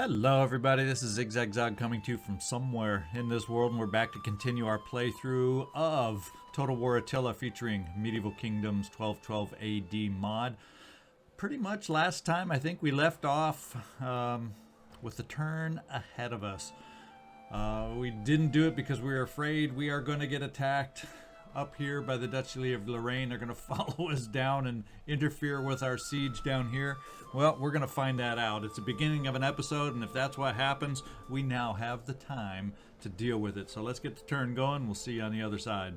Hello everybody, this is ZigZagZog coming to you from somewhere in this world, and we're back to continue our playthrough of Total War Attila featuring Medieval Kingdoms 1212 AD mod. Pretty much last time I think we left off with the turn ahead of us. We didn't do it because we were afraid we are going to get attacked up here by the Duchy of Lorraine. They're going to follow us down and interfere with our siege down here. Well, we're going to find that out. It's the beginning of an episode, and if that's what happens, we now have the time to deal with it. So let's get the turn going. We'll see you on the other side.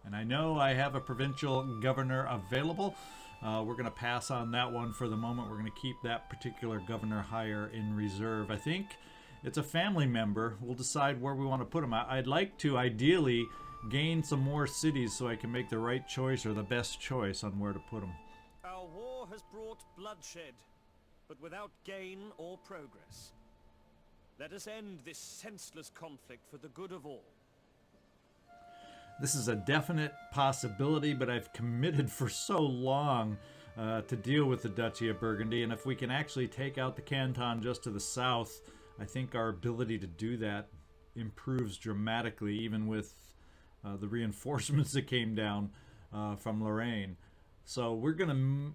And I know I have a provincial governor available. We're going to pass on that one for the moment. We're going to keep that particular governor hire in reserve. I think it's a family member. We'll decide where we want to put him. I'd like to ideally gain some more cities so I can make the right choice or the best choice on where to put them. Our war has brought bloodshed, but without gain or progress. Let us end this senseless conflict for the good of all. This is a definite possibility, but I've committed for so long to deal with the Duchy of Burgundy, and if we can actually take out the canton just to the south, I think our ability to do that improves dramatically, even with the reinforcements that came down from Lorraine. So we're gonna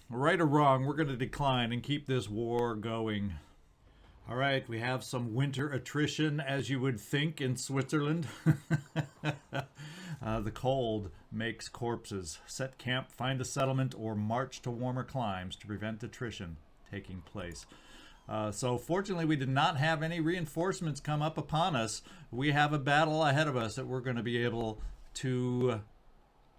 right or wrong, we're gonna decline and keep this war going. All right, we have some winter attrition, as you would think, in Switzerland. The cold makes corpses. Set camp, find a settlement, or march to warmer climes to prevent attrition taking place. So fortunately we did not have any reinforcements come up upon us. We have a battle ahead of us that we're going to be able to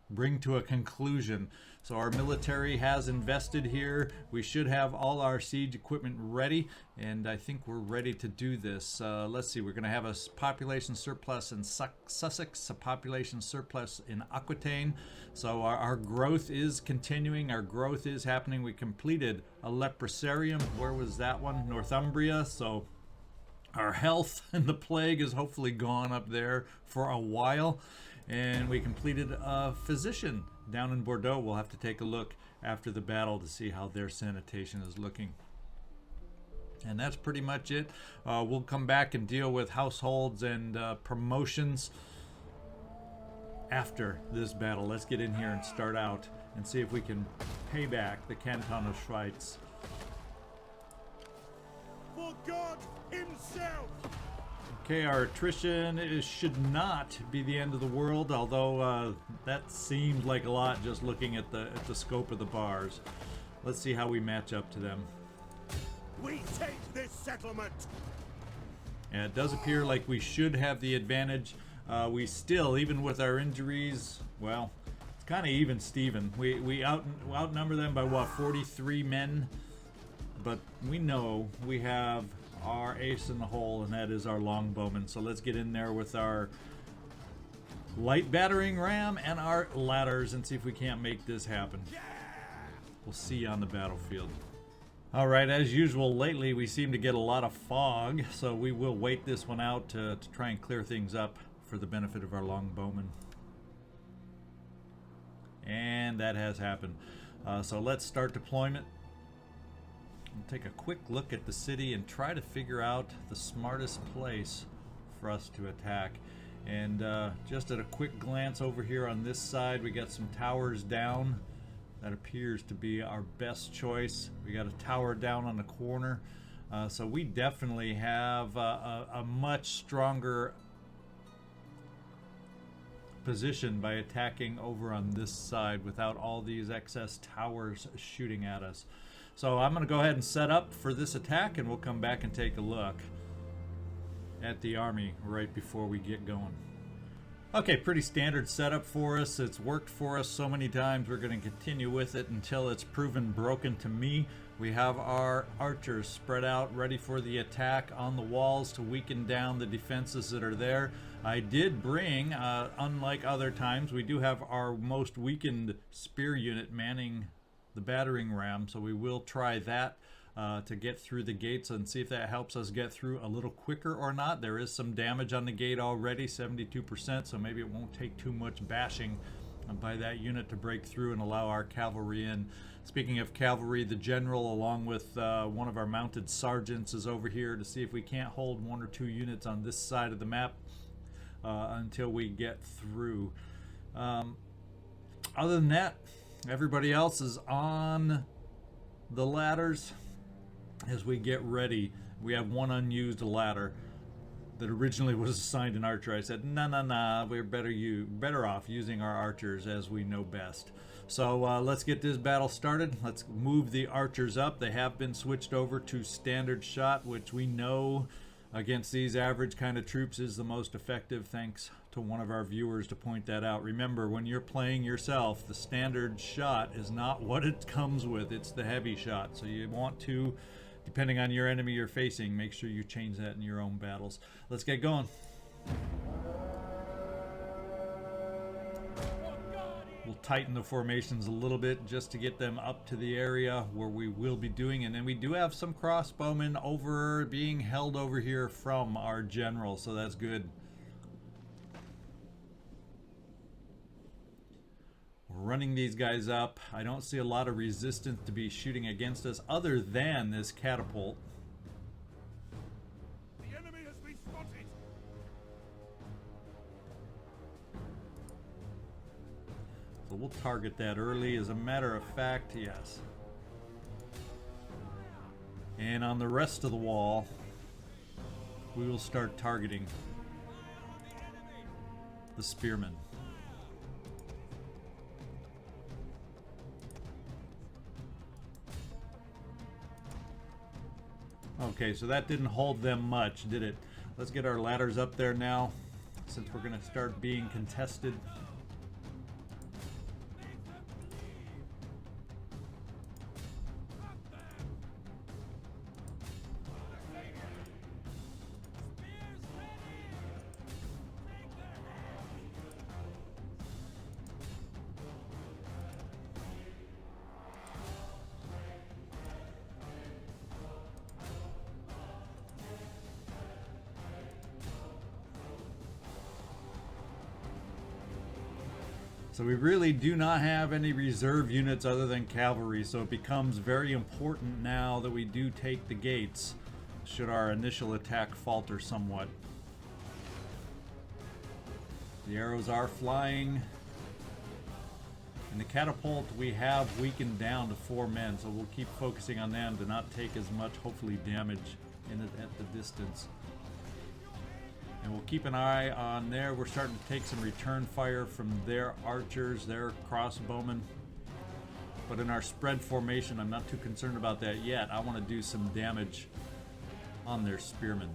bring to a conclusion. So our military has invested here. We should have all our siege equipment ready, and I think we're ready to do this. Let's see, we're going to have a population surplus in Sussex, a population surplus in Aquitaine. So our growth is continuing, our growth is happening. We completed a leprosarium. Where was that one? Northumbria. So our health and the plague is hopefully gone up there for a while. And we completed a physician down in Bordeaux. We'll have to take a look after the battle to see how their sanitation is looking. And that's pretty much it. We'll come back and deal with households and promotions after this battle. Let's get in here and start out and see if we can pay back the Canton of Schweiz. For God himself! Okay, our attrition should not be the end of the world, although that seemed like a lot just looking at the scope of the bars. Let's see how we match up to them. We take this settlement! And it does appear like we should have the advantage. We still, even with our injuries, well, it's kind of even Steven. We outnumber them by what, 43 men? But we know we have our ace in the hole, and that is our longbowman. So let's get in there with our light battering ram and our ladders and see if we can't make this happen. We'll see you on the battlefield. All right, as usual, lately we seem to get a lot of fog, so we will wait this one out to try and clear things up for the benefit of our longbowmen. And that has happened. So let's start deployment. We'll take a quick look at the city and try to figure out the smartest place for us to attack. And just at a quick glance over here on this side, we got some towers down. That appears to be our best choice. We got a tower down on the corner. So we definitely have a much stronger position by attacking over on this side without all these excess towers shooting at us. So I'm going to go ahead and set up for this attack, and we'll come back and take a look at the army right before we get going. Okay, pretty standard setup for us. It's worked for us so many times. We're going to continue with it until it's proven broken to me. We have our archers spread out, ready for the attack on the walls to weaken down the defenses that are there. I did bring, unlike other times, we do have our most weakened spear unit manning the battering ram, so we will try that to get through the gates and see if that helps us get through a little quicker or not. There is some damage on the gate already, 72%, so maybe it won't take too much bashing by that unit to break through and allow our cavalry in. Speaking of cavalry, the general, along with one of our mounted sergeants, is over here to see if we can't hold 1 or 2 units on this side of the map until we get through. Other than that, everybody else is on the ladders as we get ready. We have one unused ladder that originally was assigned an archer. I said, nah, we're better off using our archers as we know best. So let's get this battle started. Let's move the archers up. They have been switched over to standard shot, which we know against these average kind of troops is the most effective, thanks to one of our viewers to point that out. Remember, when you're playing yourself, the standard shot is not what it comes with, it's the heavy shot. So you want to, depending on your enemy you're facing, make sure you change that in your own battles. Let's get going. We'll tighten the formations a little bit just to get them up to the area where we will be doing. And then we do have some crossbowmen being held over here from our general, so that's good. We're running these guys up. I don't see a lot of resistance to be shooting against us other than this catapult. The enemy has been spotted. So we'll target that early. As a matter of fact, yes. And on the rest of the wall, we will start targeting the spearmen. Okay, so that didn't hold them much, did it? Let's get our ladders up there now, since we're going to start being contested. So we really do not have any reserve units other than cavalry, so it becomes very important now that we do take the gates, should our initial attack falter somewhat. The arrows are flying. And the catapult we have weakened down to 4 men, so we'll keep focusing on them to not take as much, hopefully, damage at the distance. And we'll keep an eye on there. We're starting to take some return fire from their archers, their crossbowmen. But in our spread formation, I'm not too concerned about that yet. I want to do some damage on their spearmen.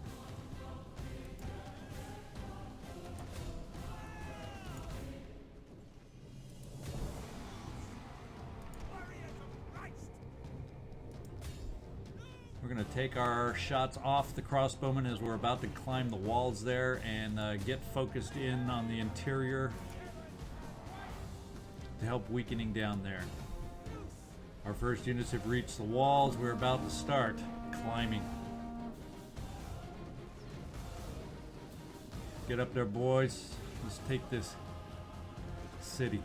We're going to take our shots off the crossbowmen as we're about to climb the walls there and get focused in on the interior to help weakening down there. Our first units have reached the walls. We're about to start climbing. Get up there, boys. Let's take this city.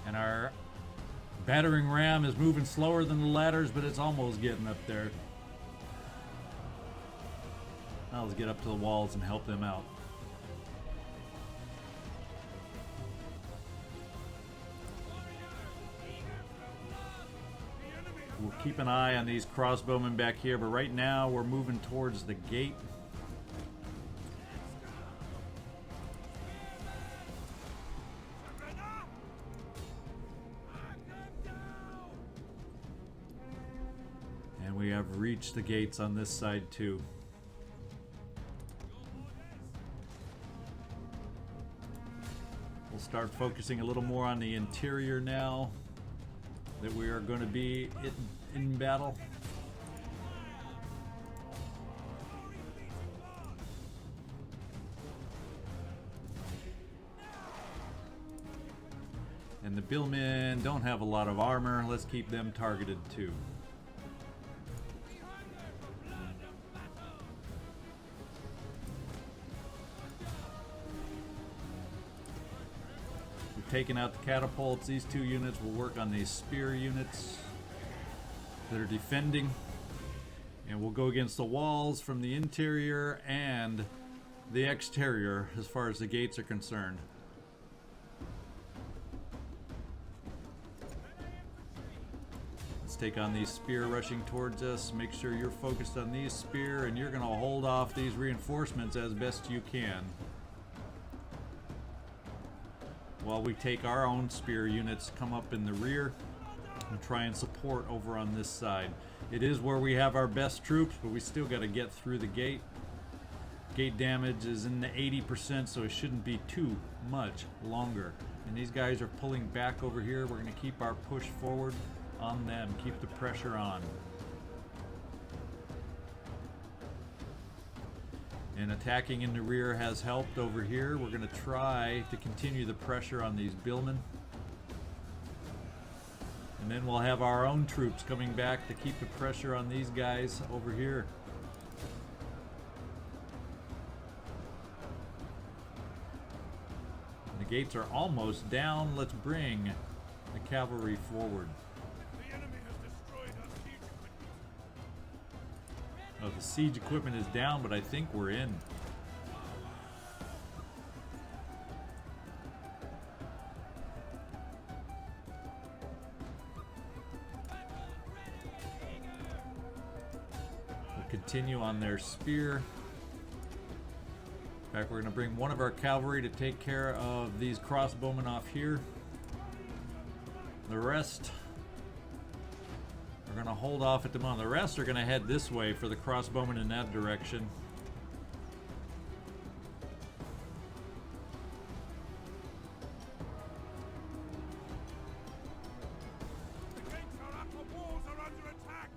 And our battering ram is moving slower than the ladders, but it's almost getting up there. Now let's get up to the walls and help them out. We'll keep an eye on these crossbowmen back here, but right now we're moving towards the gate. And we have reached the gates on this side too. We'll start focusing a little more on the interior now that we are going to be in battle. And the billmen don't have a lot of armor. Let's keep them targeted too. taking out the catapults. These two units will work on these spear units that are defending. And we'll go against the walls from the interior and the exterior as far as the gates are concerned. Let's take on these spear rushing towards us. Make sure you're focused on these spear and you're going to hold off these reinforcements as best you can, while we take our own spear units, come up in the rear and try and support over on this side. It is where we have our best troops, but we still got to get through the gate. Gate damage is in the 80%, so it shouldn't be too much longer. And these guys are pulling back over here. We're going to keep our push forward on them, keep the pressure on. And attacking in the rear has helped over here. We're going to try to continue the pressure on these billmen. And then we'll have our own troops coming back to keep the pressure on these guys over here. The gates are almost down. Let's bring the cavalry forward. The enemy has destroyed our siege equipment. Oh, the siege equipment is down, but I think we're in. We'll continue on their spear. In fact, we're going to bring one of our cavalry to take care of these crossbowmen off here. The rest are going to hold off at the moment. The rest are going to head this way for the crossbowmen in that direction. The gates are up, the walls are under attack.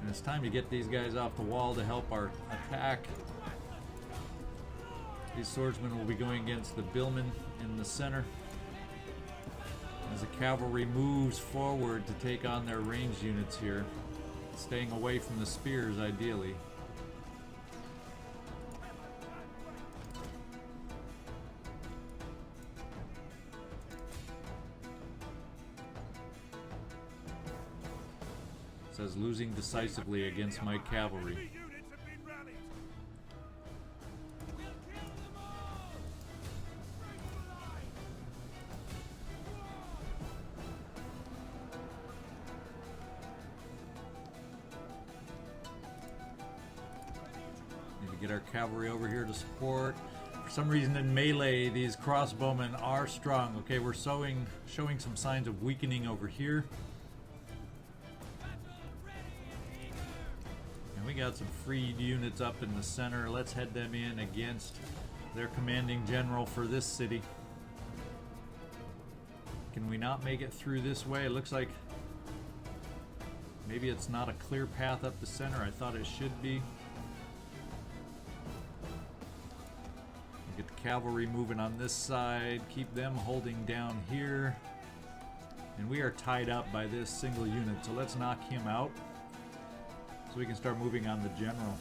And it's time to get these guys off the wall to help our attack. These swordsmen will be going against the billmen in the center as the cavalry moves forward to take on their ranged units here, staying away from the spears ideally. It says losing decisively against my cavalry. Enemy units have been rallied. Need to get our cavalry over here to support. For some reason in melee, these crossbowmen are strong. Okay, we're showing some signs of weakening over here. And we got some freed units up in the center. Let's head them in against their commanding general for this city. Can we not make it through this way? It looks like maybe it's not a clear path up the center. I thought it should be. Get the cavalry moving on this side. Keep them holding down here. And we are tied up by this single unit. So let's knock him out so we can start moving on the general.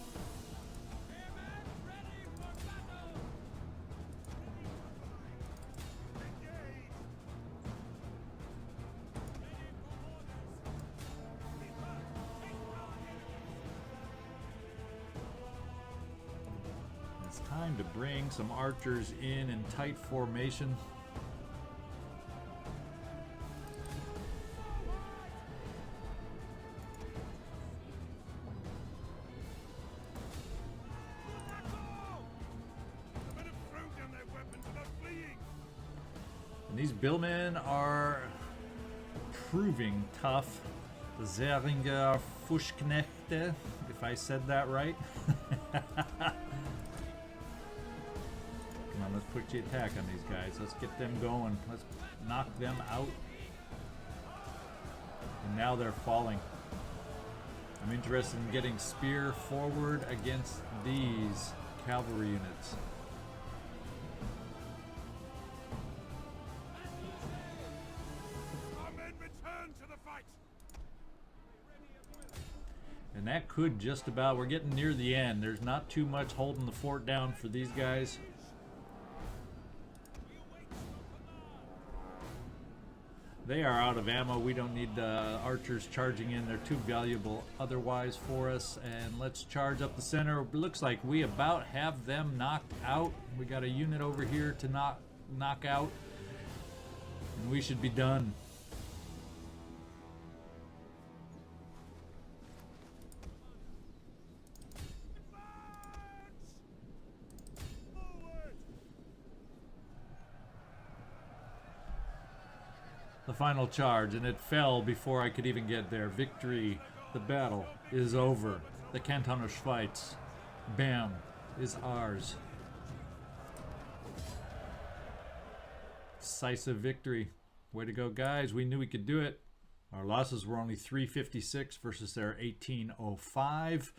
It's time to bring some archers in tight formation. The men have thrown down their weapons and are fleeing. And these billmen are proving tough. The Zeringer Fuschknechte, if I said that right. Come on, let's put the attack on these guys. Let's get them going. Let's knock them out. And now they're falling. I'm interested in getting spear forward against these cavalry units. Now that could just about, we're getting near the end. There's not too much holding the fort down for these guys. They are out of ammo. We don't need archers charging in. They're too valuable otherwise for us. And let's charge up the center. Looks like we about have them knocked out. We got a unit over here to knock out. And we should be done. The final charge, and it fell before I could even get there. Victory. The battle is over. The Canton of Schweiz, bam, is ours. Decisive victory. Way to go, guys. We knew we could do it. Our losses were only 356 versus their 1805.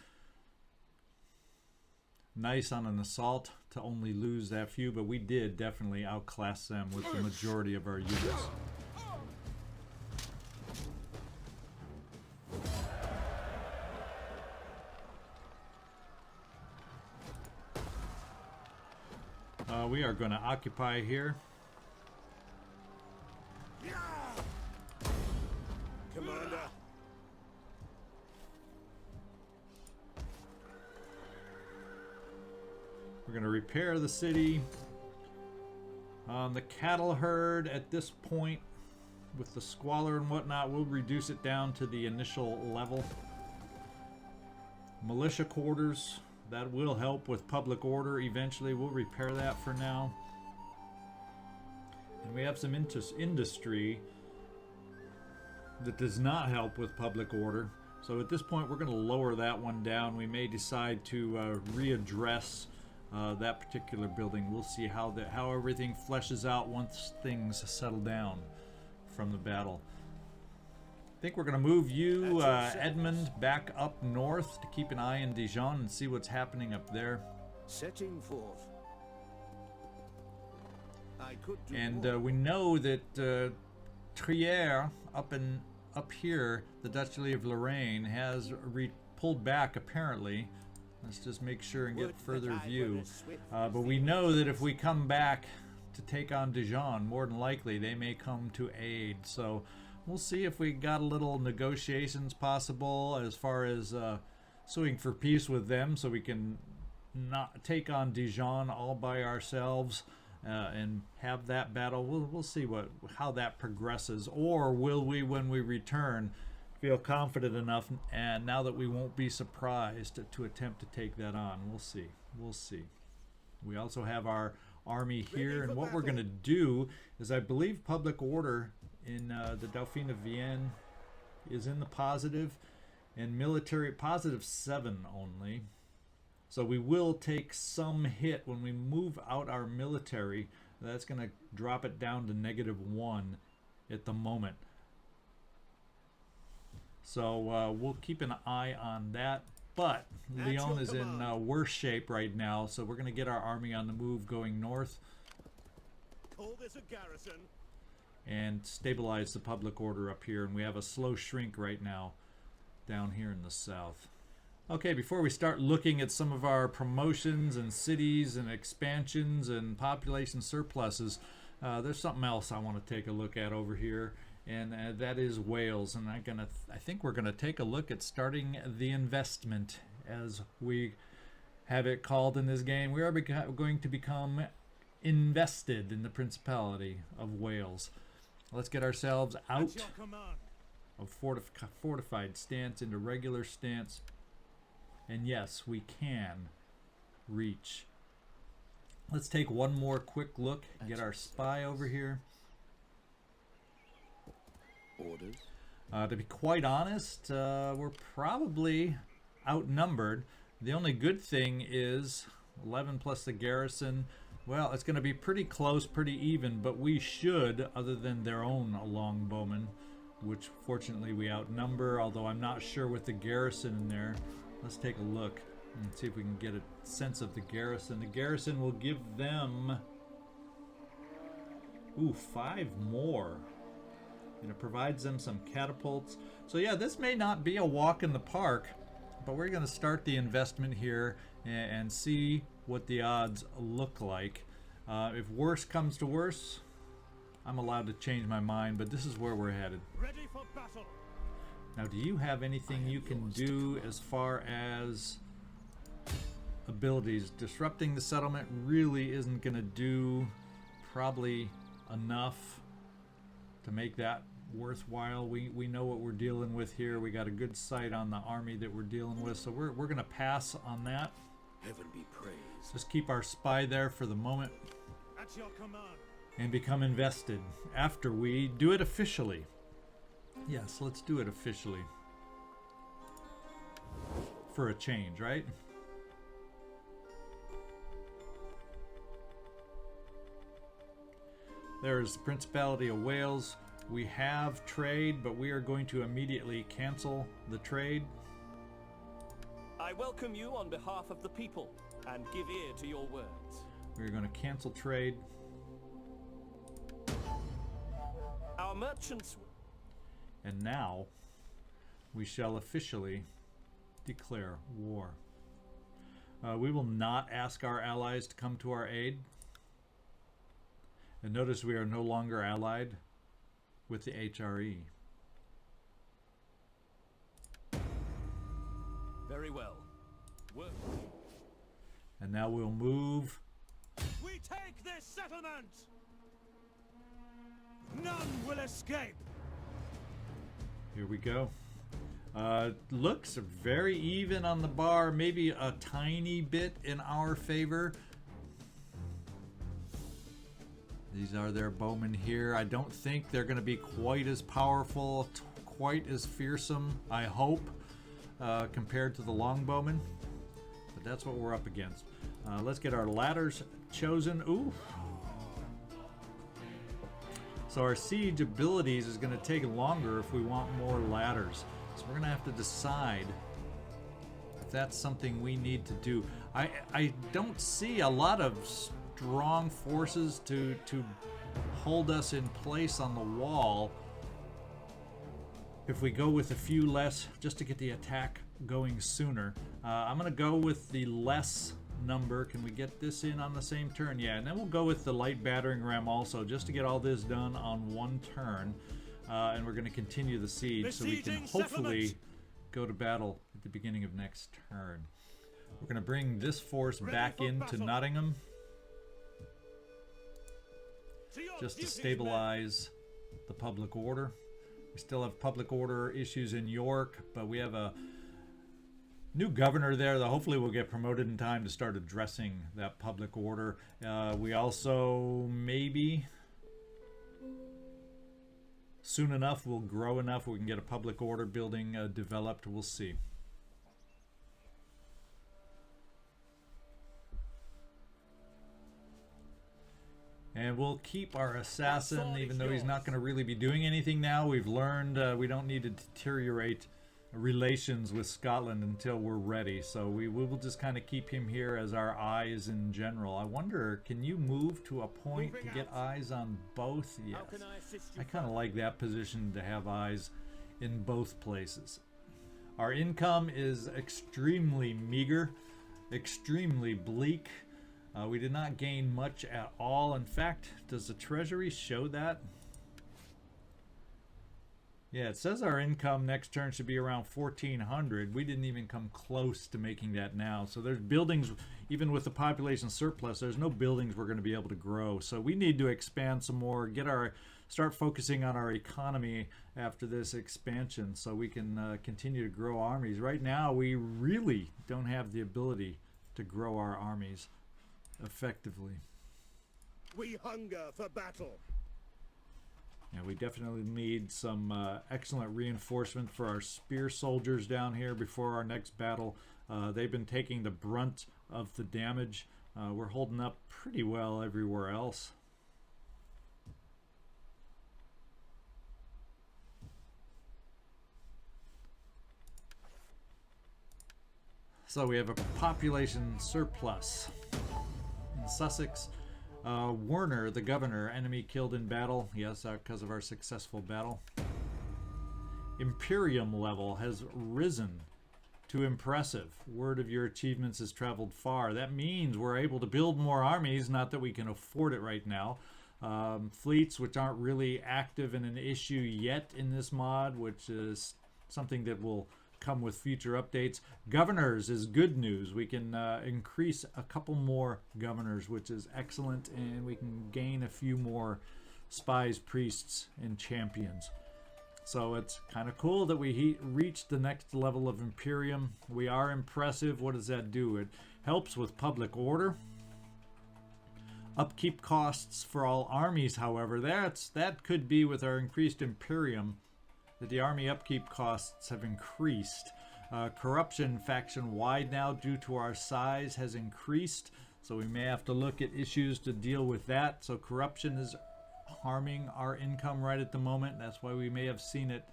Nice on an assault to only lose that few, but we did definitely outclass them with the majority of our units. We are going to occupy here. Commander. We're going to repair the city. The cattle herd at this point, with the squalor and whatnot, we'll reduce it down to the initial level. Militia quarters. That will help with public order eventually. We'll repair that for now. And we have some industry that does not help with public order. So at this point, we're going to lower that one down. We may decide to readdress that particular building. We'll see how everything fleshes out once things settle down from the battle. I think we're going to move you, Edmund, back up north to keep an eye on Dijon and see what's happening up there. Setting forth. I could do And more. we know that Trier, up here, the Duchy of Lorraine, has pulled back apparently. Let's just make sure and get Would further that I view. were a swift But we know that if we come back to take on Dijon, more than likely they may come to aid. So we'll see if we got a little negotiations possible as far as suing for peace with them, so we can not take on Dijon all by ourselves and have that battle. We'll see how that progresses. Or will we, when we return, feel confident enough, and now that we won't be surprised to attempt to take that on? We'll see. We'll see. We also have our army here, and what we're going to do is, I believe public order in the Dauphine of Vienne is in the positive, and military positive 7 only. So we will take some hit when we move out our military. That's going to drop it down to -1 at the moment. So we'll keep an eye on that. But Lyon is in worse shape right now, so we're going to get our army on the move going north Call this a garrison. and stabilize the public order up here. And we have a slow shrink right now down here in the south. Okay, before we start looking at some of our promotions and cities and expansions and population surpluses, there's something else I want to take a look at over here, and that is Wales. And I think we're gonna take a look at starting the investment, as we have it called in this game. We are going to become invested in the Principality of Wales. Let's get ourselves out At your command. of fortified stance into regular stance. And yes, we can reach. Let's take one more quick look. Get our spy over here. Orders. To be quite honest, we're probably outnumbered. The only good thing is 11 plus the garrison. Well, it's going to be pretty close, pretty even, but we should, other than their own longbowmen, which fortunately we outnumber, although I'm not sure with the garrison in there. Let's take a look and see if we can get a sense of the garrison. The garrison will give them 5 more. And it provides them some catapults. So yeah, this may not be a walk in the park, but we're going to start the investment here and see what the odds look like. If worse comes to worse, I'm allowed to change my mind, but this is where we're headed. Ready for battle. Now, do you have anything you can do as far as abilities? Disrupting the settlement really isn't going to do probably enough to make that worthwhile. We know what we're dealing with here. We got a good sight on the army that we're dealing with, so we're going to pass on that. Heaven be praised. Just keep our spy there for the moment At your command. and become invested after we do it officially. Yes, let's do it officially. For a change, right? There's the Principality of Wales. We have trade, but we are going to immediately cancel the trade. I welcome you on behalf of the people and give ear to your words. We're going to cancel trade. Our merchants... And now we shall officially declare war. We will not ask our allies to come to our aid. And notice we are no longer allied with the HRE. Very well. Work. And now we'll move. We take this settlement. None will escape. Here we go. Looks very even on the bar, maybe a tiny bit in our favor. These are their bowmen here. I don't think they're going to be quite as powerful, quite as fearsome, I hope, compared to the longbowmen. But that's what we're up against. Let's get our ladders chosen. Ooh. So our siege abilities is going to take longer if we want more ladders. So we're going to have to decide if that's something we need to do. I don't see a lot of strong forces to hold us in place on the wall. If we go with a few less, just to get the attack going sooner. I'm going to go with the less number. Can we get this in on the same turn? Yeah, and then we'll go with the light battering ram also, just to get all this done on one turn. And we're going to continue the siege so we can hopefully go to battle at the beginning of next turn. We're going to bring this force back into Nottingham just to stabilize the public order. We still have public order issues in York, but we have a new governor there that hopefully will get promoted in time to start addressing that public order. We also maybe soon enough will grow enough we can get a public order building developed. We'll see. And we'll keep our assassin, even though he's not going to really be doing anything now. We've learned we don't need to deteriorate relations with Scotland until we're ready. So we will just kind of keep him here as our eyes in general. I wonder, can you move to a point to get eyes on both? Yes. I kind of like that position to have eyes in both places. Our income is extremely meager, extremely bleak. We did not gain much at all. In fact, does the treasury show that? Yeah, it says our income next turn should be around 1,400. We didn't even come close to making that now. So there's buildings, even with the population surplus, there's no buildings we're going to be able to grow. So we need to expand some more, start focusing on our economy after this expansion so we can continue to grow armies. Right now, we really don't have the ability to grow our armies effectively. We hunger for battle. Yeah, we definitely need some excellent reinforcement for our spear soldiers down here before our next battle. They've been taking the brunt of the damage. We're holding up pretty well everywhere else. So we have a population surplus in Sussex. Werner, the governor, enemy killed in battle. Yes, because of our successful battle. Imperium level has risen to impressive. Word of your achievements has traveled far. That means we're able to build more armies, not that we can afford it right now. Fleets, which aren't really active in an issue yet in this mod, which is something that will come with future updates. Governors is good news. We can increase a couple more governors, which is excellent, and we can gain a few more spies, priests, and champions. So it's kind of cool that we reached the next level of Imperium. We are impressive. What does that do? It helps with public order. Upkeep costs for all armies, however, that could be with our increased Imperium, that the army upkeep costs have increased. Corruption faction-wide now, due to our size, has increased. So we may have to look at issues to deal with that. So corruption is harming our income right at the moment. That's why we may have seen it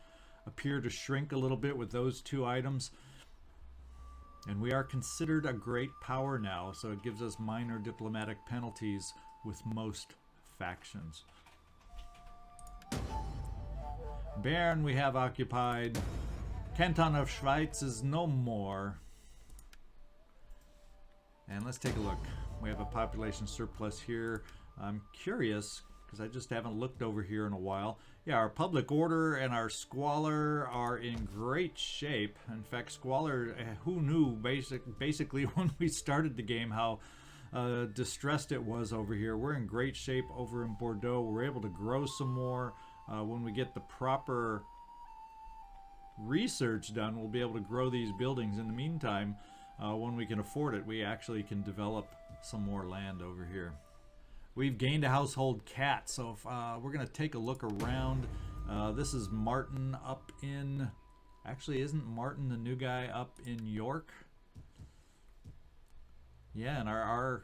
appear to shrink a little bit with those two items. And we are considered a great power now, so it gives us minor diplomatic penalties with most factions. Bern we have occupied. Canton of Schweiz is no more. And let's take a look. We have a population surplus here. I'm curious, because I just haven't looked over here in a while. Yeah, our public order and our squalor are in great shape. In fact, squalor, who knew basically when we started the game how distressed it was over here. We're in great shape over in Bordeaux. We're able to grow some more. When we get the proper research done, we'll be able to grow these buildings. In the meantime, when we can afford it, we actually can develop some more land over here. We've gained a household cat, so if, we're going to take a look around. This is Martin up in... Actually, isn't Martin the new guy up in York? Yeah, and our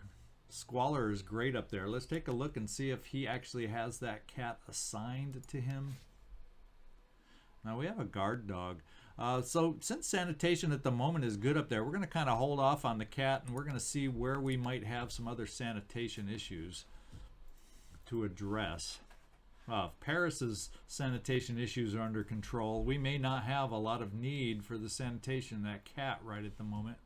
squalor is great up there. Let's take a look and see if he actually has that cat assigned to him. Now, we have a guard dog. So since sanitation at the moment is good up there, we're going to kind of hold off on the cat, and we're going to see where we might have some other sanitation issues to address. If Paris's sanitation issues are under control, we may not have a lot of need for the sanitation of that cat right at the moment.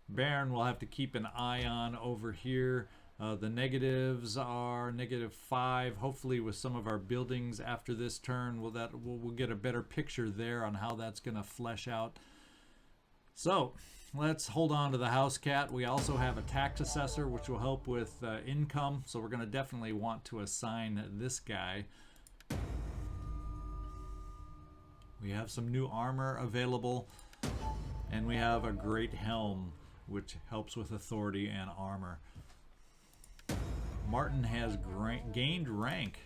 Bern will have to keep an eye on over here. The negatives are -5. Hopefully with some of our buildings after this turn, we'll get a better picture there on how that's going to flesh out. So let's hold on to the house cat. We also have a tax assessor, which will help with income. So we're going to definitely want to assign this guy. We have some new armor available, and we have a great helm, which helps with authority and armor. Martin has gained rank.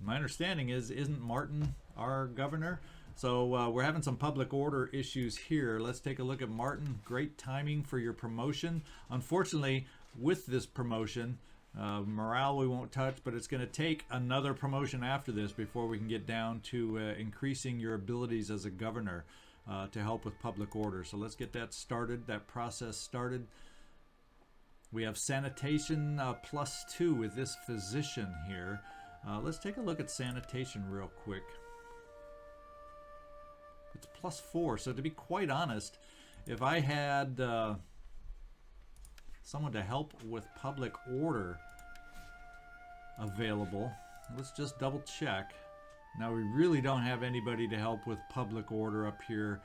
My understanding is, isn't Martin our governor? So we're having some public order issues here. Let's take a look at Martin. Great timing for your promotion. Unfortunately, with this promotion, morale we won't touch, but it's going to take another promotion after this before we can get down to increasing your abilities as a governor to help with public order. So let's get that started, that process started. We have sanitation +2 with this physician here. Let's take a look at sanitation real quick. It's +4, so to be quite honest, if I had someone to help with public order available, let's just double check. Now we really don't have anybody to help with public order up here,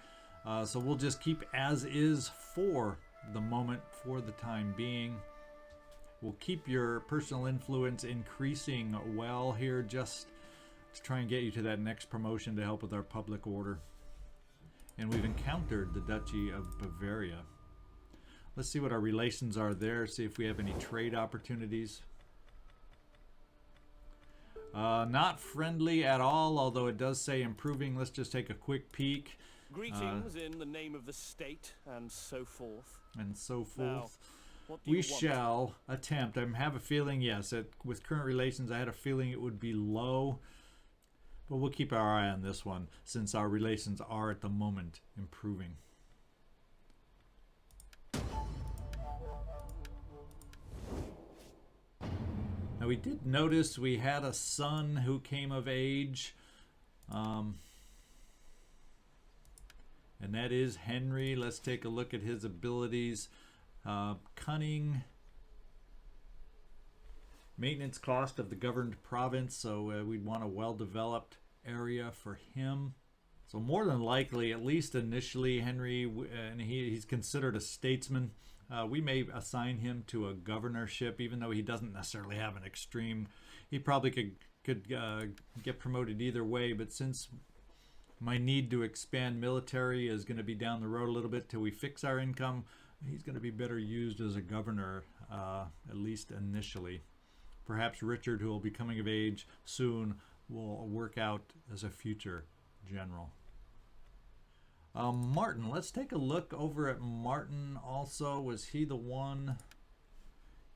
so we'll just keep as is for the moment, for the time being. We'll keep your personal influence increasing well here, just to try and get you to that next promotion to help with our public order. And we've encountered the Duchy of Bavaria. Let's see what our relations are there, see if we have any trade opportunities. Not friendly at all, although it does say improving. Let's just take a quick peek. Greetings in the name of the state, and so forth. And so forth. Now, what do you We want? shall attempt. I have a feeling, yes, with current relations, I had a feeling it would be low. But we'll keep our eye on this one, since our relations are at the moment improving. Now we did notice we had a son who came of age. And and that is Henry. Let's take a look at his abilities. Cunning, maintenance cost of the governed province, so we'd want a well-developed area for him. So more than likely, at least initially, Henry, and he's considered a statesman, we may assign him to a governorship, even though he doesn't necessarily have an extreme. He probably could get promoted either way, but since my need to expand military is going to be down the road a little bit till we fix our income, he's going to be better used as a governor, at least initially. Perhaps Richard, who will be coming of age soon, will work out as a future general. Martin, let's take a look over at Martin also. Was he the one?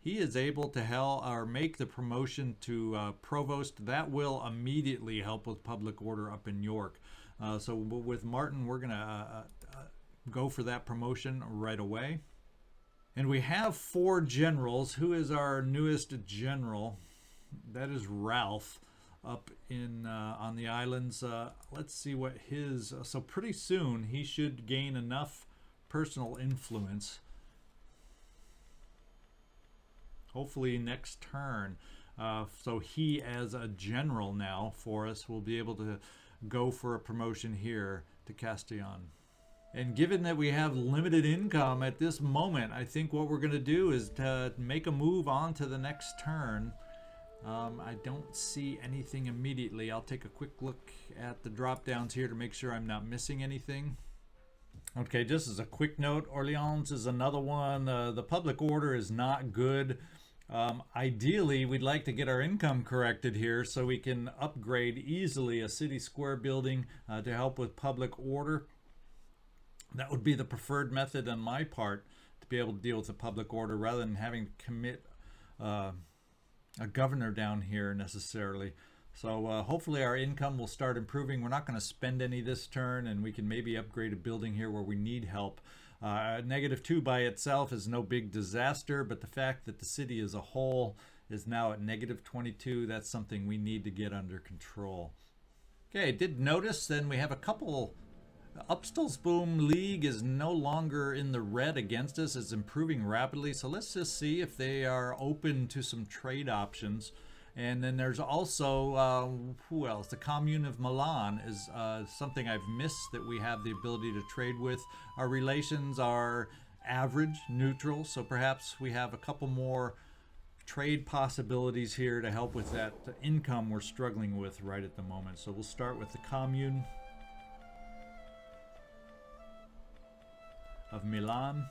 He is able to make the promotion to provost. That will immediately help with public order up in York. So with Martin, we're going to go for that promotion right away. And we have 4 generals. Who is our newest general? That is Ralph up in on the islands. Let's see what his... so pretty soon he should gain enough personal influence. Hopefully next turn. So he, as a general now for us, will be able to go for a promotion here to Castillon. And given that we have limited income at this moment, I think what we're going to do is to make a move on to the next turn. I don't see anything immediately. I'll take a quick look at the drop downs here to make sure I'm not missing anything. Okay, just as a quick note, Orleans is another one. The public order is not good. Ideally, we'd like to get our income corrected here so we can upgrade easily a city square building to help with public order. That would be the preferred method on my part, to be able to deal with the public order rather than having to commit a governor down here necessarily. So hopefully our income will start improving. We're not going to spend any this turn, and we can maybe upgrade a building here where we need help. -2 by itself is no big disaster, but the fact that the city as a whole is now at -22, that's something we need to get under control. Okay, did notice then we have a couple... Upstalsboom League is no longer in the red against us. It's improving rapidly. So let's just see if they are open to some trade options. And then there's also, who else? The Commune of Milan is something I've missed that we have the ability to trade with. Our relations are average, neutral. So perhaps we have a couple more trade possibilities here to help with that income we're struggling with right at the moment. So we'll start with the Commune of Milan.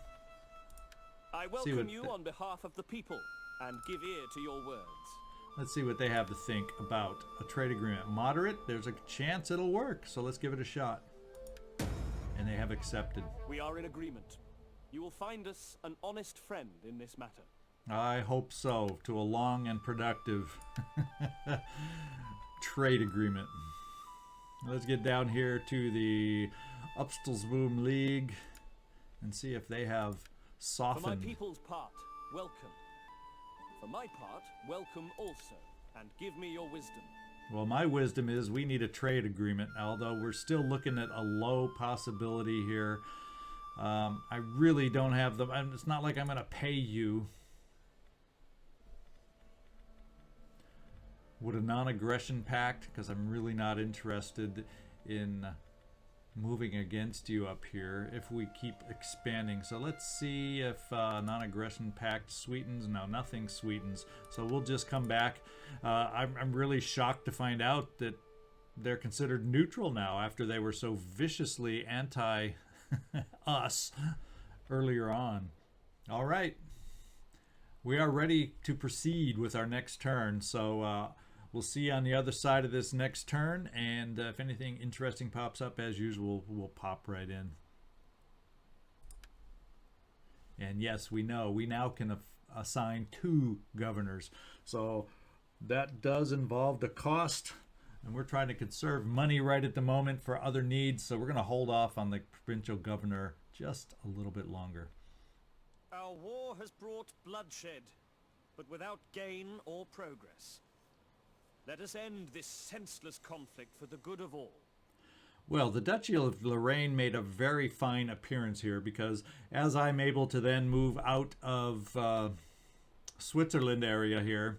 I welcome you on behalf of the people and give ear to your words. Let's see what they have to think about a trade agreement. Moderate, there's a chance it'll work, so let's give it a shot. And they have accepted. We are in agreement. You will find us an honest friend in this matter. I hope so, to a long and productive trade agreement. Let's get down here to the Upstalsboom League and see if they have softened. For my people's part, welcome. For my part, welcome also, and give me your wisdom. Well, my wisdom is we need a trade agreement, although we're still looking at a low possibility here. I really don't have the... It's not like I'm going to pay you. Would a non-aggression pact? Because I'm really not interested in moving against you up here if we keep expanding. So let's see if non-aggression pact sweetens. No, nothing sweetens. So we'll just come back. I'm really shocked to find out that they're considered neutral now after they were so viciously anti-us earlier on. All right. We are ready to proceed with our next turn. So we'll see you on the other side of this next turn, and if anything interesting pops up, as usual, we'll pop right in. And yes, we know we now can assign 2 governors, so that does involve the cost, and we're trying to conserve money right at the moment for other needs, so we're going to hold off on the provincial governor just a little bit longer. Our war has brought bloodshed, but without gain or progress. Let us end this senseless conflict for the good of all. Well, the Duchy of Lorraine made a very fine appearance here because as I'm able to then move out of Switzerland area here,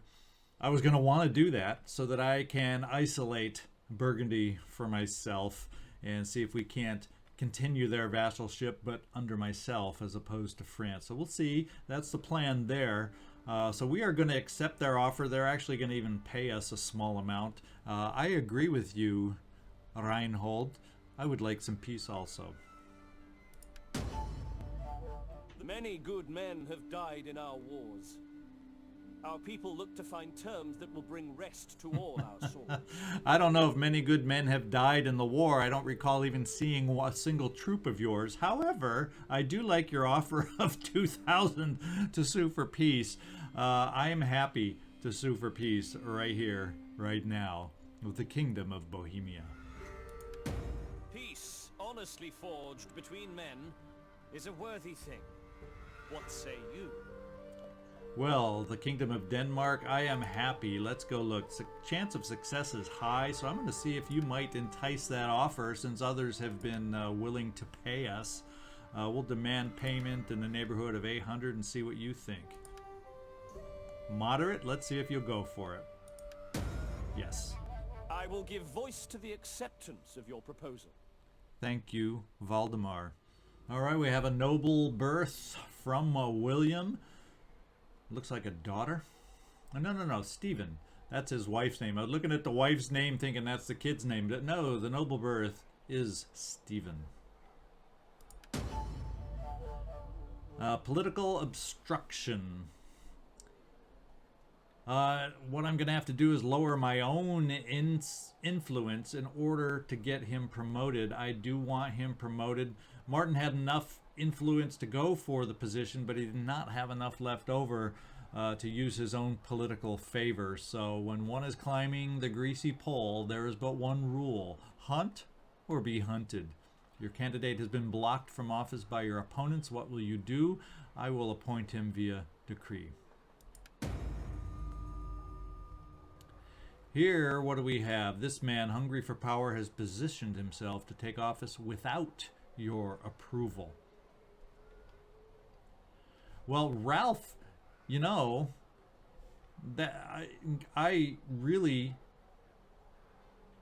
I was going to want to do that so that I can isolate Burgundy for myself and see if we can't continue their vassalship but under myself as opposed to France. So we'll see. That's the plan there. So we are going to accept their offer. They're actually going to even pay us a small amount. I agree with you, Reinhold. I would like some peace also. Many good men have died in our wars. Our people look to find terms that will bring rest to all our swords. I don't know if many good men have died in the war. I don't recall even seeing a single troop of yours. However, I do like your offer of 2,000 to sue for peace. I am happy to sue for peace right here, right now, with the Kingdom of Bohemia. Peace, honestly forged between men, is a worthy thing. What say you? Well, the Kingdom of Denmark, I am happy. Let's go look. Chance of success is high, so I'm going to see if you might entice that offer since others have been willing to pay us. We'll demand payment in the neighborhood of 800 and see what you think. Moderate? Let's see if you'll go for it. Yes. I will give voice to the acceptance of your proposal. Thank you, Valdemar. All right, we have a noble birth from William. Looks like a daughter. Oh, no, Stephen. That's his wife's name. I was looking at the wife's name thinking that's the kid's name. But no, the noble birth is Stephen. Political obstruction. What I'm going to have to do is lower my own influence in order to get him promoted. I do want him promoted. Martin had enough influence to go for the position, but he did not have enough left over to use his own political favor. So when one is climbing the greasy pole, there is but one rule: hunt or be hunted. Your candidate has been blocked from office by your opponents. What will you do? I will appoint him via decree. Here, what do we have? This man, hungry for power, has positioned himself to take office without your approval. Well, Ralph, you know, that I really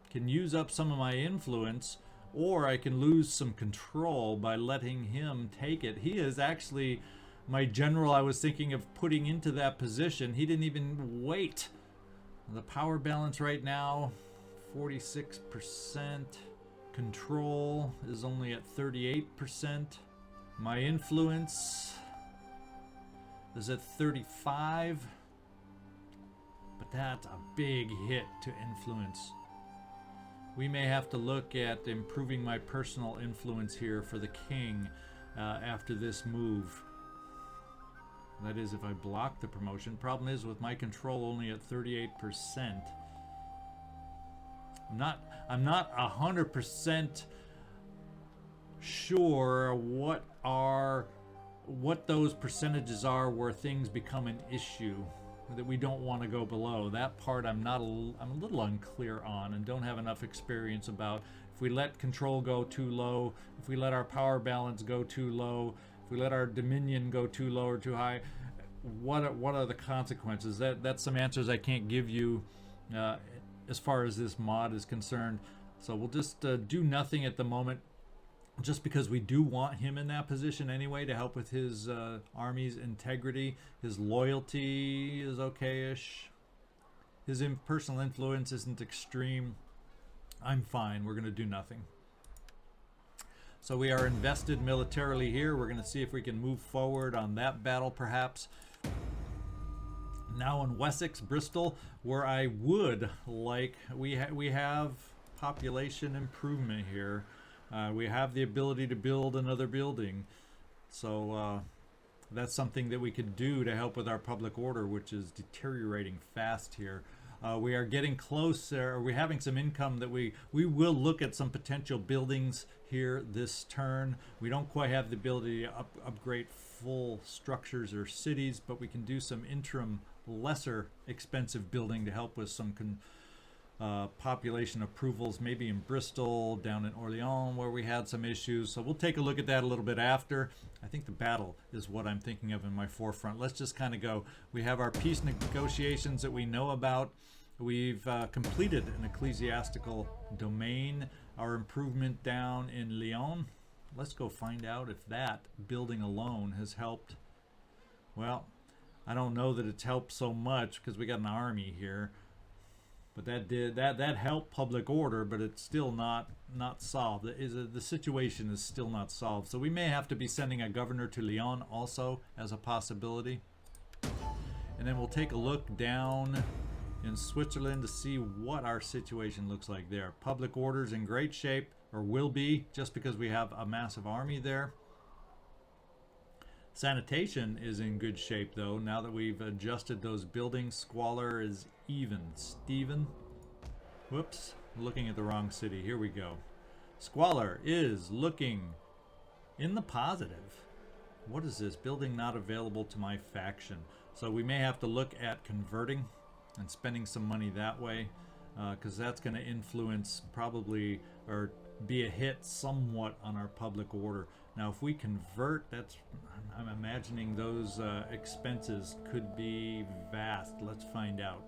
can use up some of my influence, or I can lose some control by letting him take it. He is actually my general I was thinking of putting into that position. He didn't even wait. The power balance right now, 46%. Control is only at 38%. My influence is at 35. But that's a big hit to influence. We may have to look at improving my personal influence here for the king after this move. That is, if I block the promotion. Problem is, with my control only at 38%, I'm not 100% sure what those percentages are where things become an issue that we don't want to go below. That part I'm a little unclear on and don't have enough experience about. If we let control go too low, if we let our power balance go too low, if we let our dominion go too low or too high, what are the consequences? That's some answers I can't give you as far as this mod is concerned. So we'll just do nothing at the moment, just because we do want him in that position anyway to help with his army's integrity. His loyalty is okay-ish. His personal influence isn't extreme. I'm fine. We're going to do nothing. So we are invested militarily here. We're going to see if we can move forward on that battle perhaps. Now in Wessex, Bristol, where I would like, we have population improvement here. We have the ability to build another building. So that's something that we could do to help with our public order, which is deteriorating fast here. We are getting closer. We're having some income that we will look at some potential buildings here this turn. We don't quite have the ability to upgrade full structures or cities, but we can do some interim lesser expensive building to help with some population approvals, maybe in Bristol, down in Orleans, where we had some issues. So we'll take a look at that a little bit after. I think the battle is what I'm thinking of in my forefront. Let's just kind of go. We have our peace negotiations that we know about. We've completed an ecclesiastical domain, our improvement down in Lyon. Let's go find out if that building alone has helped. Well, I don't know that it's helped so much because we got an army here. But that helped public order, but it's still not solved. The situation is still not solved. So we may have to be sending a governor to Lyon also as a possibility. And then we'll take a look down in Switzerland to see what our situation looks like there. Public order's in great shape, or will be, just because we have a massive army there. Sanitation is in good shape though, now that we've adjusted those buildings. Squalor is even. Steven? Whoops, looking at the wrong city. Here we go. Squalor is looking in the positive. What is this? Building not available to my faction. So we may have to look at converting and spending some money that way, because that's going to influence probably, or be a hit somewhat on our public order. Now if we convert, I'm imagining those expenses could be vast. Let's find out.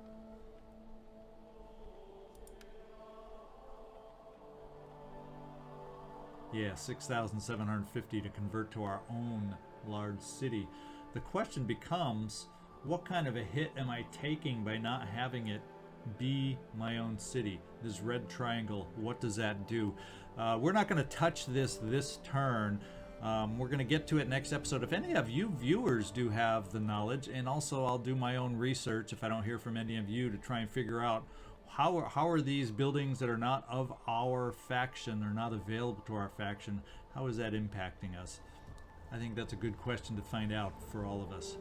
Yeah, 6,750 to convert to our own large city. The question becomes, what kind of a hit am I taking by not having it be my own city? This red triangle, what does that do? We're not going to touch this turn. We're going to get to it next episode. If any of you viewers do have the knowledge, and also I'll do my own research if I don't hear from any of you, to try and figure out how are these buildings that are not of our faction, or not available to our faction, how is that impacting us? I think that's a good question to find out for all of us.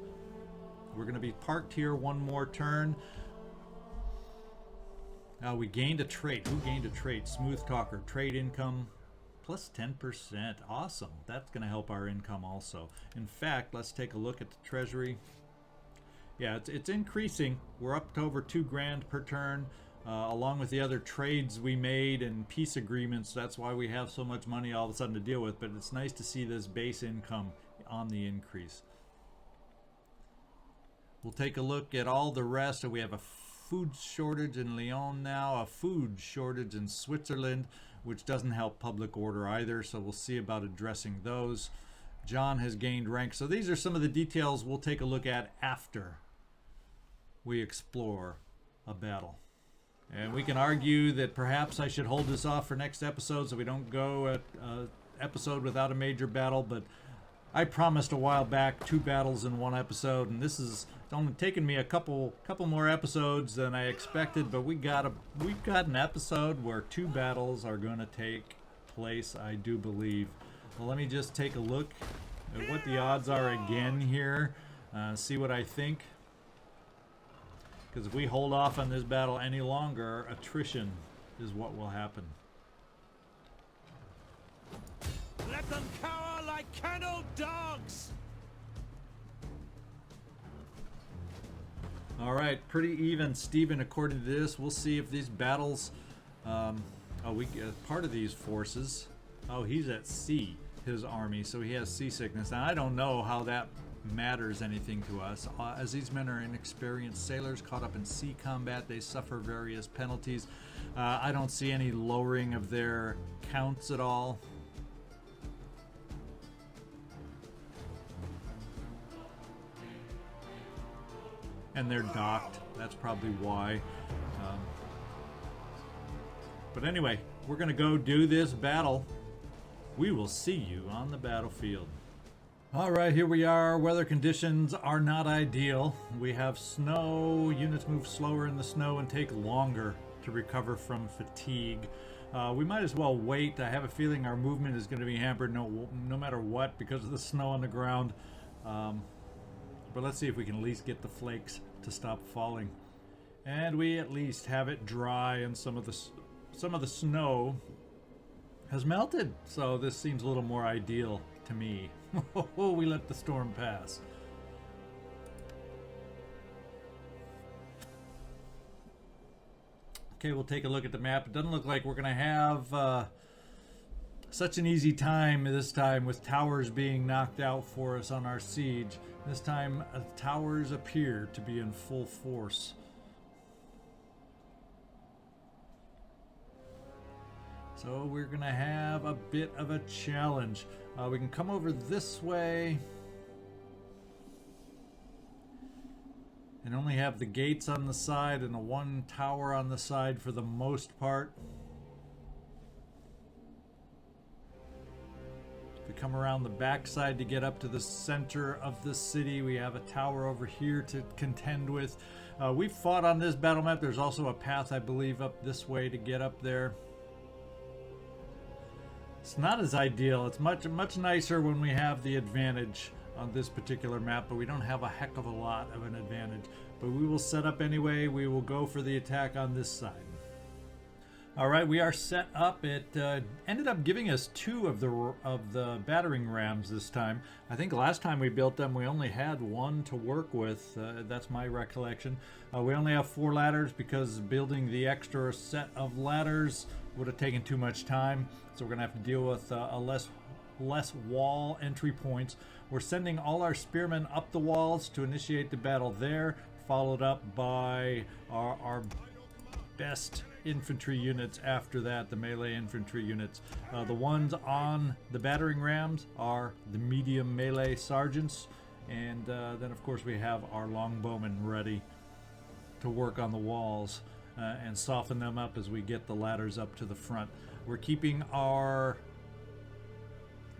We're going to be parked here one more turn. Now we gained a trait. Who gained a trait? Smooth Talker. Trade income plus 10%. Awesome. That's going to help our income also. In fact, let's take a look at the treasury. Yeah, it's increasing. We're up to over 2 grand per turn, along with the other trades we made and peace agreements. That's why we have so much money all of a sudden to deal with. But it's nice to see this base income on the increase. We'll take a look at all the rest. So we have a food shortage in Lyon now, a food shortage in Switzerland, which doesn't help public order either, so we'll see about addressing those. John has gained rank. So these are some of the details we'll take a look at after we explore a battle. And we can argue that perhaps I should hold this off for next episode so we don't go at episode without a major battle, but I promised a while back 2 battles in 1 episode, and this is only taken me a couple more episodes than I expected, but we've got an episode where 2 battles are going to take place, I do believe. Well, let me just take a look at what the odds are again here, see what I think. Because if we hold off on this battle any longer, attrition is what will happen. Let them cower like kennel dogs! All right, pretty even, Stephen, according to this. We'll see if these battles... we get part of these forces. Oh, he's at sea, his army, so he has seasickness. Now, I don't know how that matters anything to us. As these men are inexperienced sailors caught up in sea combat, they suffer various penalties. I don't see any lowering of their counts at all. And they're docked. That's probably why. But anyway, we're going to go do this battle. We will see you on the battlefield. All right, here we are. Weather conditions are not ideal. We have snow. Units move slower in the snow and take longer to recover from fatigue. We might as well wait. I have a feeling our movement is going to be hampered no matter what because of the snow on the ground. But let's see if we can at least get the flakes to stop falling. And we at least have it dry, and some of the snow has melted. So this seems a little more ideal to me. We let the storm pass. Okay, we'll take a look at the map. It doesn't look like we're going to have such an easy time this time with towers being knocked out for us on our siege. This time, towers appear to be in full force. So we're going to have a bit of a challenge. We can come over this way and only have the gates on the side and the one tower on the side for the most part. We come around the backside to get up to the center of the city. We have a tower over here to contend with. We've fought on this battle map. There's also a path, I believe, up this way to get up there. It's not as ideal. It's much nicer when we have the advantage on this particular map, but we don't have a heck of a lot of an advantage. But we will set up anyway. We will go for the attack on this side. All right, we are set up. It ended up giving us 2 of the battering rams this time. I think last time we built them, we only had 1 to work with. That's my recollection. We only have 4 ladders because building the extra set of ladders would have taken too much time. So we're going to have to deal with less wall entry points. We're sending all our spearmen up the walls to initiate the battle there, followed up by our best infantry units after that, the melee infantry units. The ones on the battering rams are the medium melee sergeants, and then of course we have our longbowmen ready to work on the walls and soften them up as we get the ladders up to the front. We're keeping our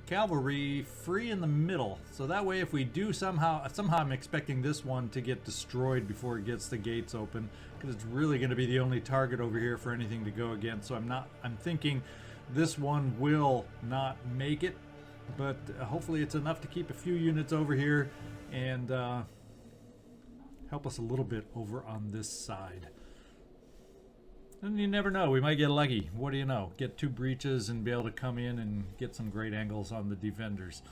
cavalry free in the middle, so that way if we do somehow I'm expecting this one to get destroyed before it gets the gates open, because it's really going to be the only target over here for anything to go against. So I'm thinking this one will not make it, but hopefully it's enough to keep a few units over here and help us a little bit over on this side. And you never know, we might get lucky. What do you know? Get 2 breaches and be able to come in and get some great angles on the defenders.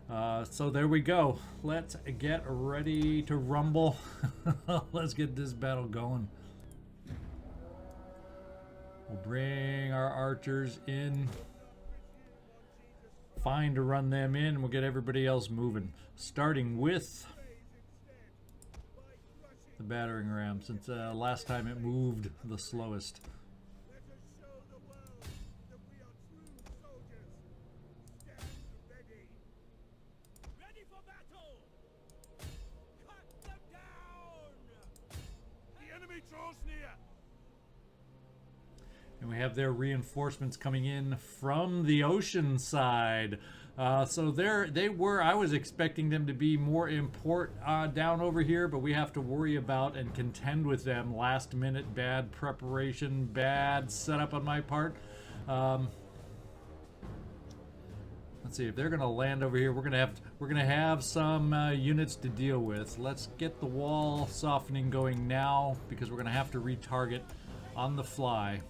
So there we go. Let's get ready to rumble. Let's get this battle going. We'll bring our archers in. Fine to run them in, and we'll get everybody else moving. Starting with the battering ram, since last time it moved the slowest. Let us show the world that we are true soldiers. Stand ready. Ready for battle! Cut them down! The enemy draws near! And we have their reinforcements coming in from the ocean side. So I was expecting them to be more import down over here, but we have to worry about and contend with them. Last minute bad preparation, bad setup on my part. Let's see if they're going to land over here. We're going to have some units to deal with. Let's get the wall softening going now, because we're going to have to retarget on the fly.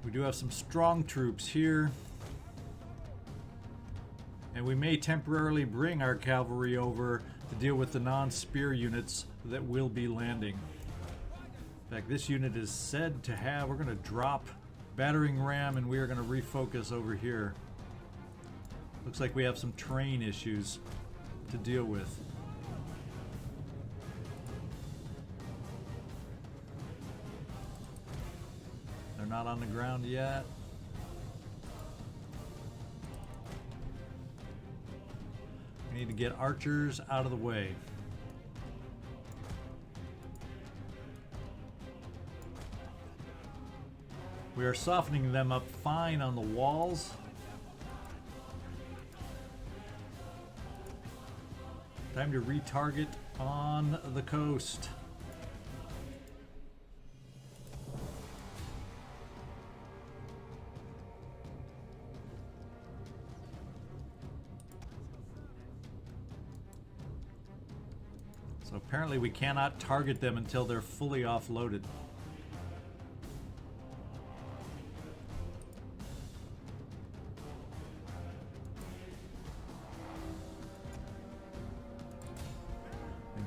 We do have some strong troops here, and we may temporarily bring our cavalry over to deal with the non-spear units that will be landing. In fact, this unit is said to have, we're going to drop battering ram and we are going to refocus over here. Looks like we have some terrain issues to deal with. They're not on the ground yet. We need to get archers out of the way. We are softening them up fine on the walls. Time to retarget on the coast. So apparently we cannot target them until they're fully offloaded.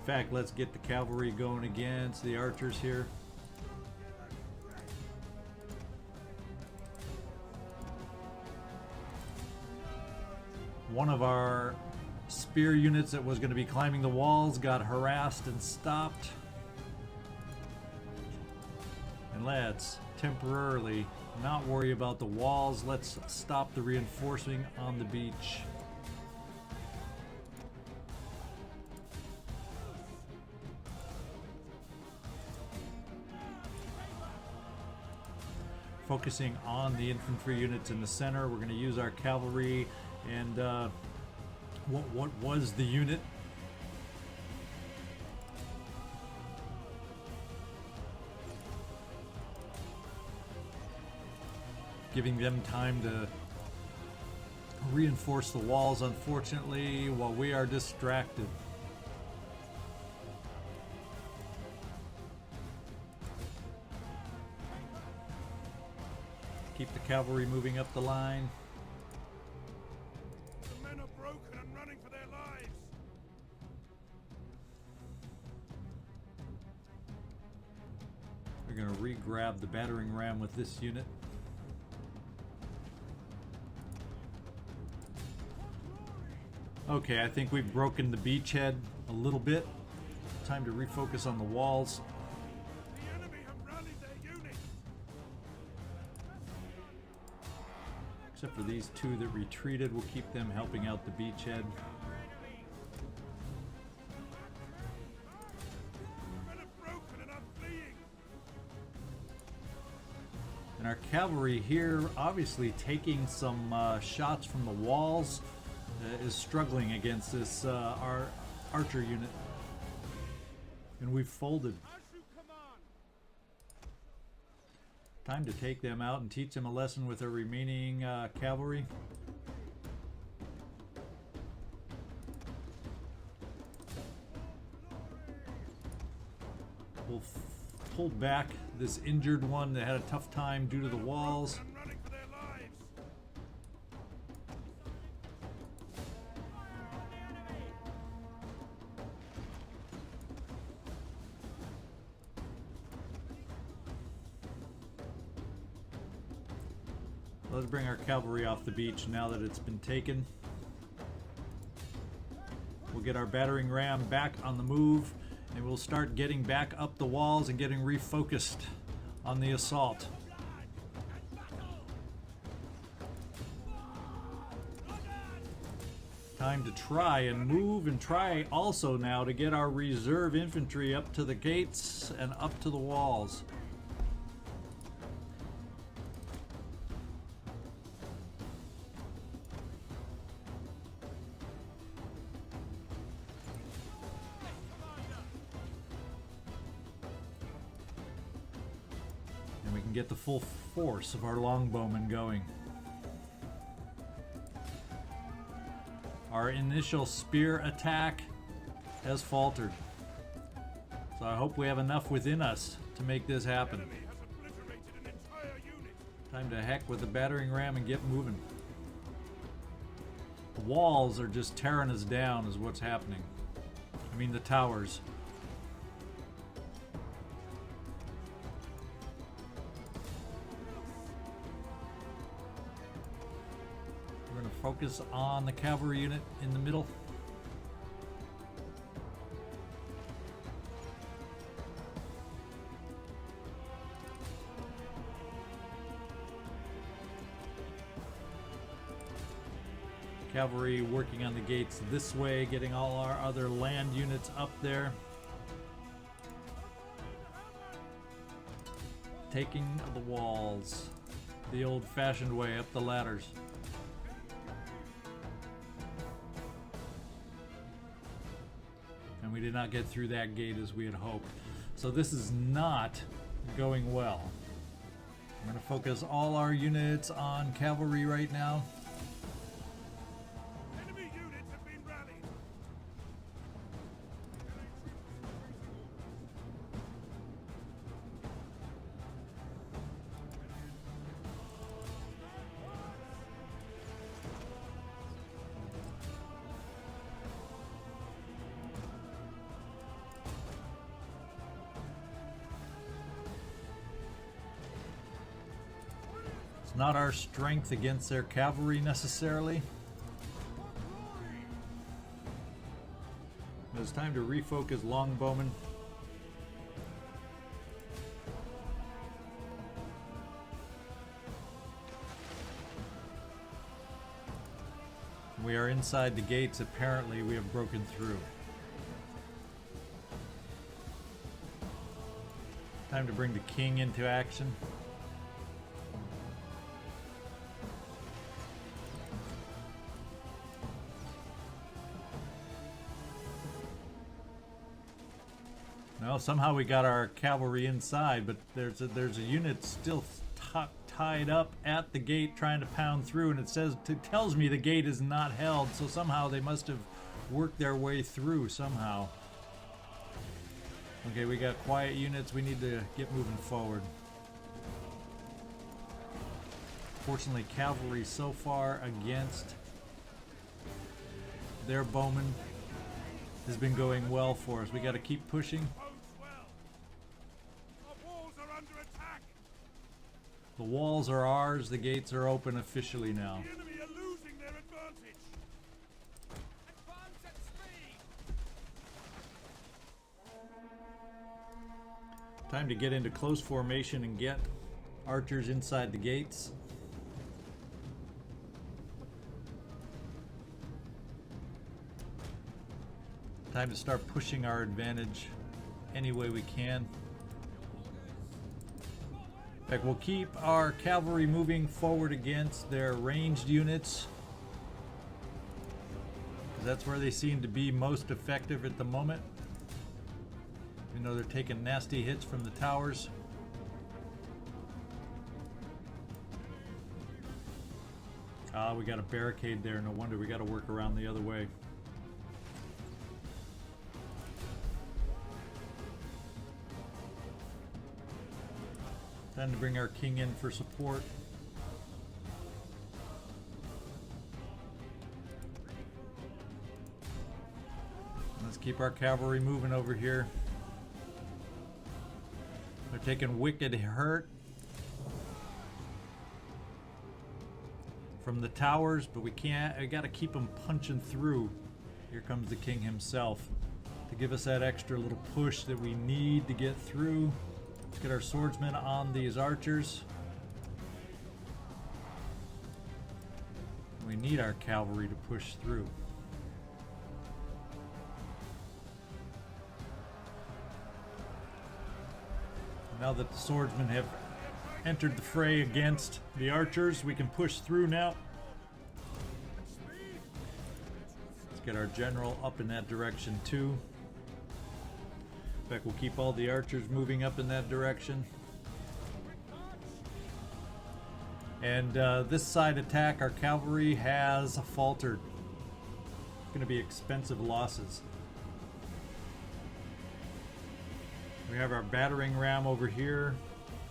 fact, let's get the cavalry going against the archers here. One of our spear units that was going to be climbing the walls got harassed and stopped. And let's temporarily not worry about the walls. Let's stop the reinforcing on the beach. Focusing on the infantry units in the center. We're going to use our cavalry and what was the unit? Giving them time to reinforce the walls, unfortunately, while we are distracted. Keep the cavalry moving up the line. The men are broken and running for their lives. We're going to re-grab the battering ram with this unit. Okay, I think we've broken the beachhead a little bit. Time to refocus on the walls. The enemy have rallied their units. Except for these two that retreated, we'll keep them helping out the beachhead. Men are broken and are fleeing. And our cavalry here, obviously taking some shots from the walls, is struggling against this our archer unit. And we've folded. As you command. Time to take them out and teach them a lesson with our remaining cavalry. We'll pull back this injured one that had a tough time due to the walls. And running for their lives. Let's bring our cavalry off the beach now that it's been taken. We'll get our battering ram back on the move, and we'll start getting back up the walls and getting refocused on the assault. Time to try and move and try also now to get our reserve infantry up to the gates and up to the walls. And we can get the full force of our longbowmen going. Our initial spear attack has faltered. So I hope we have enough within us to make this happen. Enemy has obliterated an entire unit. Time to heck with the battering ram and get moving. The walls are just tearing us down is what's happening. I mean the towers. We're going to focus on the cavalry unit in the middle. Cavalry working on the gates this way, getting all our other land units up there. Taking the walls the old-fashioned way, up the ladders. And we did not get through that gate as we had hoped. So this is not going well. I'm going to focus all our units on cavalry right now. Enemy units have been rallied. not our strength against their cavalry necessarily. It's time to refocus longbowmen. We are inside the gates. Apparently, we have broken through. Time to bring the king into action. No, somehow we got our cavalry inside, but there's a unit still tied up at the gate trying to pound through, and it tells me the gate is not held, so somehow they must have worked their way through somehow. Okay, we got quiet units. We need to get moving forward. Fortunately, cavalry so far against their bowmen has been going well for us. We got to keep pushing. The walls are ours. The gates are open officially now. The enemy are losing their advantage. Advance at speed. Time to get into close formation and get archers inside the gates. Time to start pushing our advantage any way we can. In fact, we'll keep our cavalry moving forward against their ranged units, because that's where they seem to be most effective at the moment. You know, they're taking nasty hits from the towers. Ah, we got a barricade there. No wonder we got to work around the other way. Time to bring our king in for support. Let's keep our cavalry moving over here. They're taking wicked hurt from the towers, but we gotta keep them punching through. Here comes the king himself to give us that extra little push that we need to get through. Let's get our swordsmen on these archers. We need our cavalry to push through. Now that the swordsmen have entered the fray against the archers, we can push through now. Let's get our general up in that direction too. In fact, we'll keep all the archers moving up in that direction. And this side attack, our cavalry has faltered. It's going to be expensive losses. We have our battering ram over here,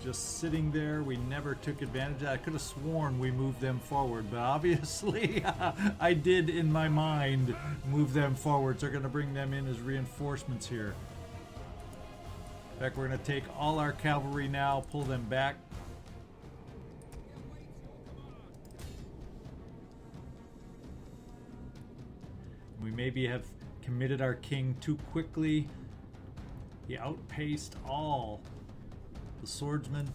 just sitting there. We never took advantage of that. I could have sworn we moved them forward, but obviously I did in my mind move them forward. So we're going to bring them in as reinforcements here. In fact, we're going to take all our cavalry now, pull them back. We maybe have committed our king too quickly. He outpaced all the swordsmen.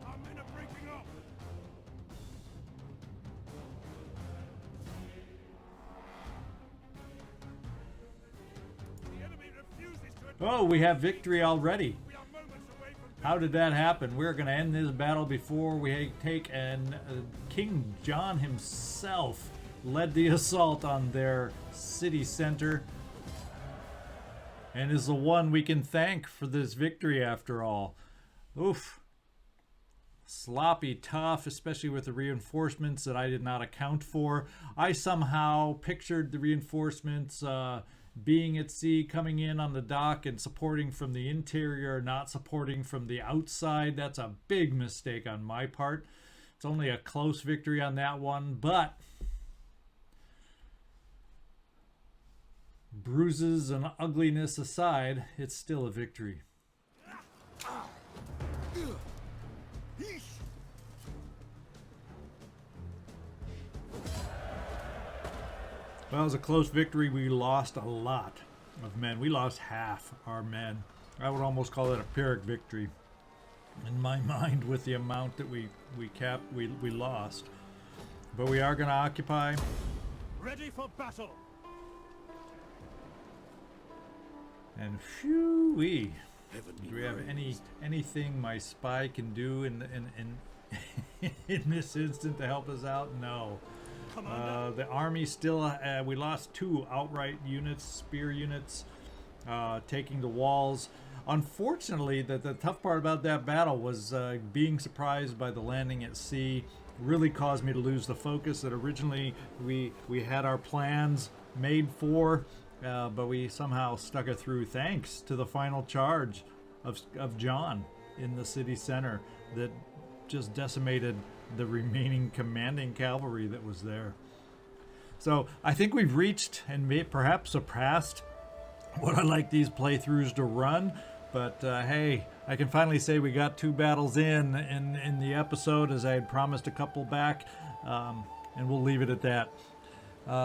Our men are breaking up. The enemy refuses to advance. Oh, we have victory already. We are moments away from How did that happen? We're going to end this battle before we take, and King John himself led the assault on their city center, and is the one we can thank for this victory after all. Oof. Sloppy tough, especially with the reinforcements that I did not account for. I somehow pictured the reinforcements being at sea, coming in on the dock and supporting from the interior, not supporting from the outside. That's a big mistake on my part. It's only a close victory on that one, but bruises and ugliness aside, it's still a victory. Well, it was a close victory. We lost a lot of men. We lost half our men. I would almost call it a Pyrrhic victory in my mind with the amount that we lost. But we are going to occupy. Ready for battle. And phew-wee. Heaven be Do we have praised. anything my spy can do in in this instant to help us out? No. The army still, we lost 2 outright units, spear units, taking the walls. Unfortunately, the tough part about that battle was being surprised by the landing at sea. Really caused me to lose the focus that originally we had our plans made for, but we somehow stuck it through thanks to the final charge of John in the city center that just decimated the remaining commanding cavalry that was there. So I think we've reached and perhaps surpassed what I like these playthroughs to run. But hey, I can finally say we got 2 battles in the episode, as I had promised a couple back, and we'll leave it at that.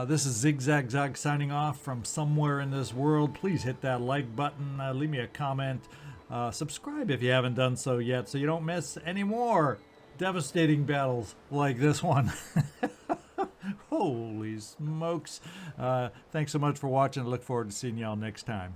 This is ZigZagZog signing off from somewhere in this world. Please hit that like button, leave me a comment, subscribe if you haven't done so yet, so you don't miss any more devastating battles like this one. Holy smokes. Thanks so much for watching. I look forward to seeing y'all next time.